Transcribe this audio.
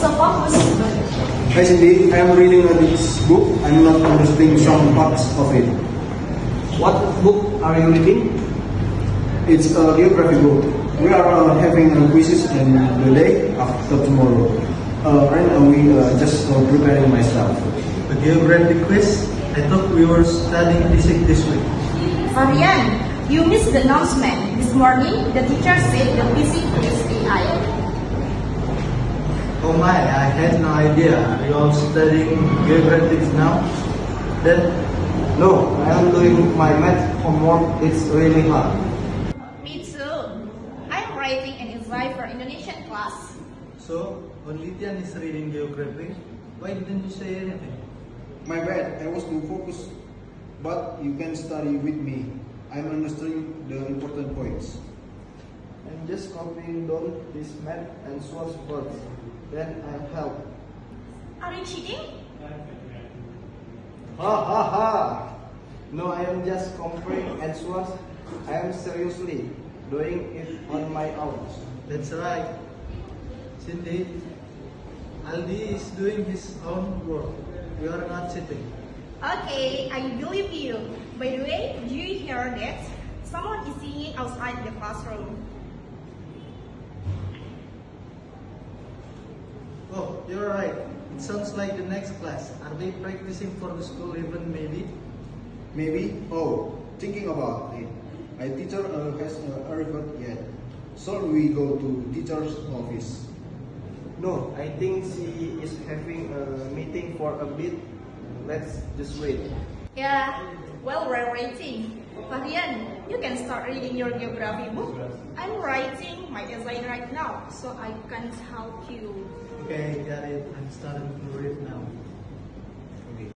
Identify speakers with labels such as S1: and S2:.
S1: so focused.
S2: Hi Cindy, I am reading this book. I'm not understanding some parts of it.
S3: What book are you reading?
S2: It's a geography book. We are having quizzes in the day after tomorrow. Right now we just preparing myself.
S4: A geography quiz? I thought we were studying physics this week.
S1: Fabian, you missed the announcement. This morning, the teacher said the physics is AI.
S4: Oh my, I had no idea. Are you all studying geography now? Then,
S3: No, I am doing my math homework. It's really hard.
S1: Me too. I'm writing an essay for Indonesian class.
S4: so only Tian is reading geography. Why didn't you say anything?
S2: My bad, I was too focused. But you can study with me. I'm understanding the important points.
S3: I'm just copying down this math and source words. Then I'll help.
S1: Are you cheating?
S3: Ha ha ha! No, I am just comparing answers. I am seriously doing it on my own.
S4: That's right. Cindy, Aldi is doing his own work. We are not cheating.
S1: Okay, I believe you. By the way, do you hear that? Someone is singing outside the classroom.
S4: Oh, you're right. It sounds like the next class. Are they practicing for the school event maybe?
S2: Maybe? Oh, thinking about it. My teacher hasn't arrived yet. So we go to teacher's office.
S3: No, I think she is having a meeting for a bit. Let's just wait.
S1: Yeah, well, we're waiting. Fabian, you can start reading your geography book. I'm writing my essay right now, so I can't help you.
S4: Okay, got it. I'm starting to read now.